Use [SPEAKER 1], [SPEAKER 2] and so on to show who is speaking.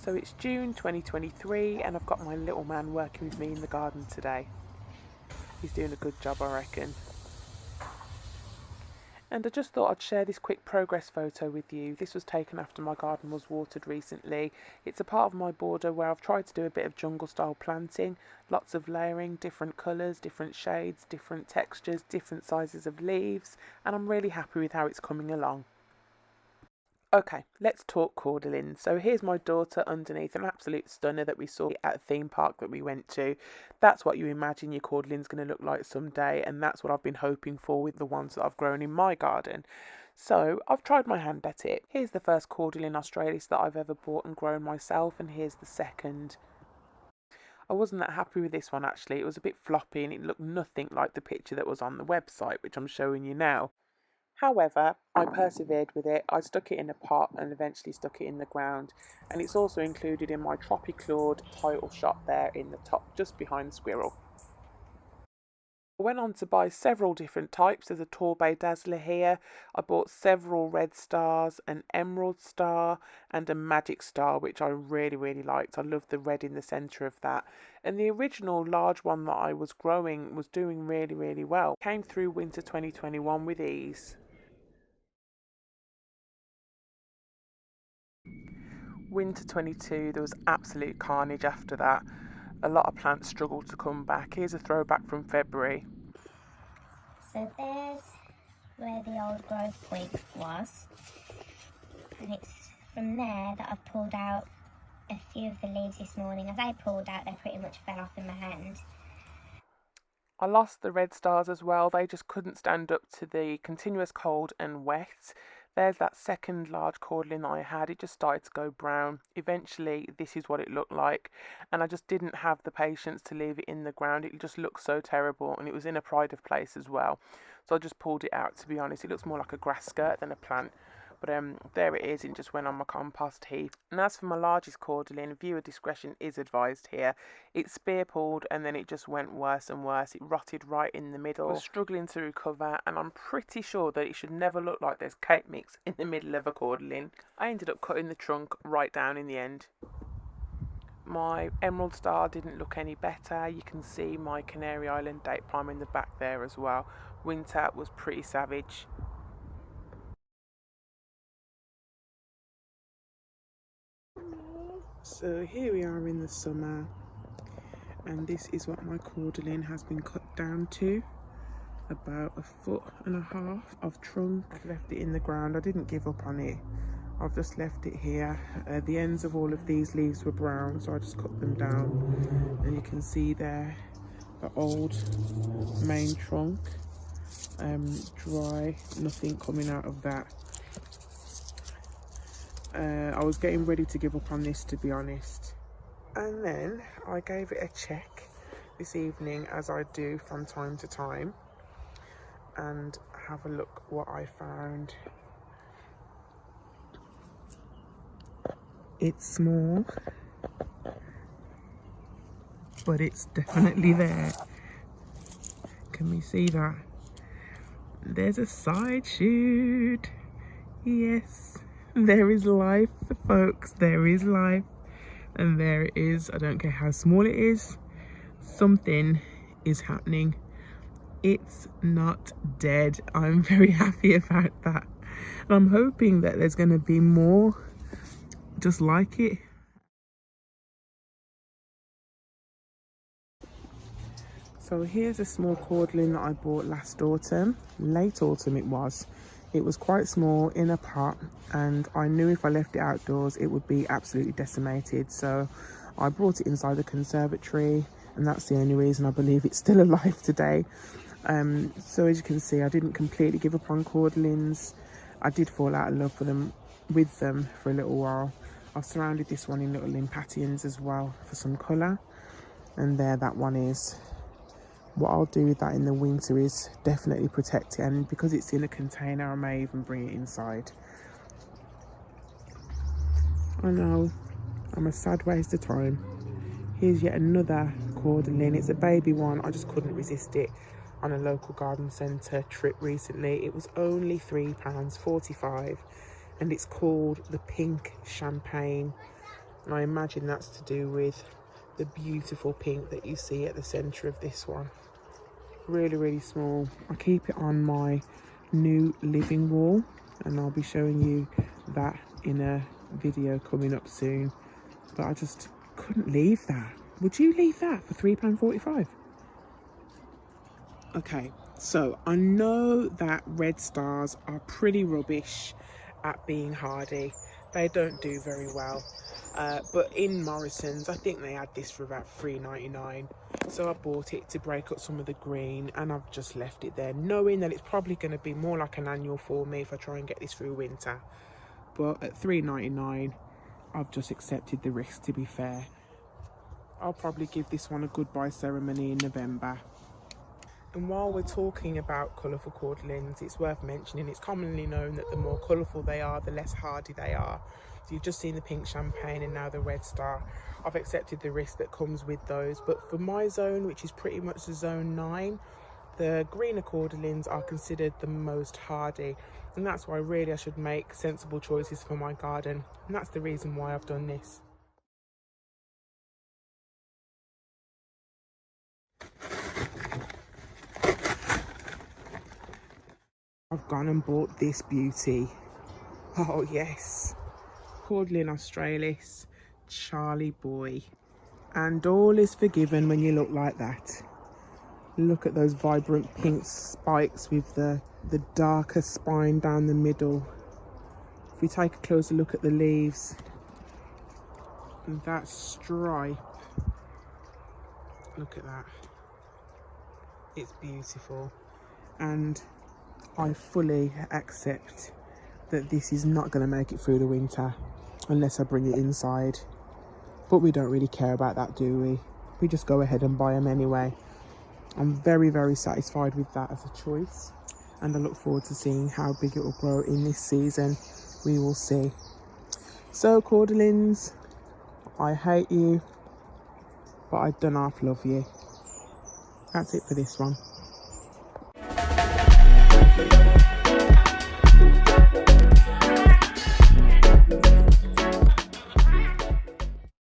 [SPEAKER 1] So it's June 2023 and I've got my little man working with me in the garden today. He's doing a good job, I reckon. And I just thought I'd share this quick progress photo with you. This was taken after my garden was watered recently. It's a part of my border where I've tried to do a bit of jungle style planting, lots of layering, different colours, different shades, different textures, different sizes of leaves, and I'm really happy with how it's coming along. Okay, let's talk Cordylines. So here's my daughter underneath, an absolute stunner that we saw at a theme park that we went to. That's what you imagine your Cordyline's going to look like someday, and that's what I've been hoping for with the ones that I've grown in my garden. So I've tried my hand at it. Here's the first Cordyline australis that I've ever bought and grown myself, and here's the second. I wasn't that happy with this one actually. It was a bit floppy and it looked nothing like the picture that was on the website, which I'm showing you now. However, I persevered with it. I stuck it in a pot and eventually stuck it in the ground. And it's also included in my Tropiclaude title shot there in the top, just behind the squirrel. I went on to buy several different types. There's a Torbay Dazzler here. I bought several red stars, an emerald star and a magic star, which I really liked. I love the red in the centre of that. And the original large one that I was growing was doing really well. Came through winter 2021 with ease. Winter 22, there was absolute carnage after that. A lot of plants struggled to come back. Here's a throwback from February.
[SPEAKER 2] So there's where the old growth point was, and it's from there that I've pulled out a few of the leaves this morning. As I pulled out, they pretty much fell off in my hand.
[SPEAKER 1] I lost the red stars as well. They just couldn't stand up to the continuous cold and wet. There's that second large Cordyline that I had. It just started to go brown. Eventually, this is what it looked like. And I just didn't have the patience to leave it in the ground. It just looked so terrible. And it was in a pride of place as well. So I just pulled it out, to be honest. It looks more like a grass skirt than a plant. But there it is. It just went on my compost heap. And as for my largest Cordyline, viewer discretion is advised here. It spear pulled and then it just went worse and worse. It rotted right in the middle. I was struggling to recover, and I'm pretty sure that it should never look like there's cake mix in the middle of a Cordyline. I ended up cutting the trunk right down in the end. My emerald star didn't look any better. You can see my Canary Island date palm in the back there as well. Winter was pretty savage. So here we are in the summer, and this is what my Cordyline has been cut down to, about 1.5 foot of trunk. I've left it in the ground. I didn't give up on it. I've just left it here. The ends of all of these leaves were brown, so I just cut them down, and you can see there the old main trunk, dry, nothing coming out of that. I was getting ready to give up on this, to be honest, and then I gave it a check this evening, as I do from time to time, and have a look what I found. It's small, but it's definitely there. Can we see that? There's a side shoot. Yes. There is life, folks. There is life. And there it is. I don't care how small it is. Something is happening. It's not dead. I'm very happy about that. And I'm hoping that there's going to be more just like it. So here's a small Cordyline that I bought last autumn. Late autumn it was. It was quite small in a pot, and I knew if I left it outdoors it would be absolutely decimated, so I brought it inside the conservatory, and that's the only reason I believe it's still alive today. So as you can see, I didn't completely give up on Cordylines. I did fall out of love with them for a little while. I've surrounded this one in little impatiens as well for some colour, and there that one is. What I'll do with that in the winter is definitely protect it, and because it's in a container I may even bring it inside. I know, I'm a sad waste of time. Here's yet another Cordyline. It's a baby one. I just couldn't resist it on a local garden centre trip recently. It was only £3.45, and it's called the Pink Champagne. And I imagine that's to do with the beautiful pink that you see at the centre of this one. Really, really small. I keep it on my new living wall, and I'll be showing you that in a video coming up soon. But I just couldn't leave that. Would you leave that for £3.45? Okay, so I know that red stars are pretty rubbish at being hardy. They don't do very well. But in Morrison's, I think they had this for about £3.99. So I bought it to break up some of the green, and I've just left it there, knowing that it's probably going to be more like an annual for me if I try and get this through winter. But at £3.99, I've just accepted the risk, to be fair. I'll probably give this one a goodbye ceremony in November. And while we're talking about colourful cordylines, it's worth mentioning it's commonly known that the more colourful they are, the less hardy they are. So you've just seen the pink champagne and now the red star. I've accepted the risk that comes with those. But for my zone, which is pretty much the zone 9, the greener cordylines are considered the most hardy. And that's why really I should make sensible choices for my garden. And that's the reason why I've done this. I've gone and bought this beauty. Oh yes, Cordyline australis, Charlie boy. And all is forgiven when you look like that. Look at those vibrant pink spikes with the darker spine down the middle. If we take a closer look at the leaves, and that stripe, look at that. It's beautiful. And I fully accept that this is not going to make it through the winter unless I bring it inside. But we don't really care about that, do we? We just go ahead and buy them anyway. I'm very, very satisfied with that as a choice. And I look forward to seeing how big it will grow in this season. We will see. So, Cordylines, I hate you, but I don't half love you. That's it for this one.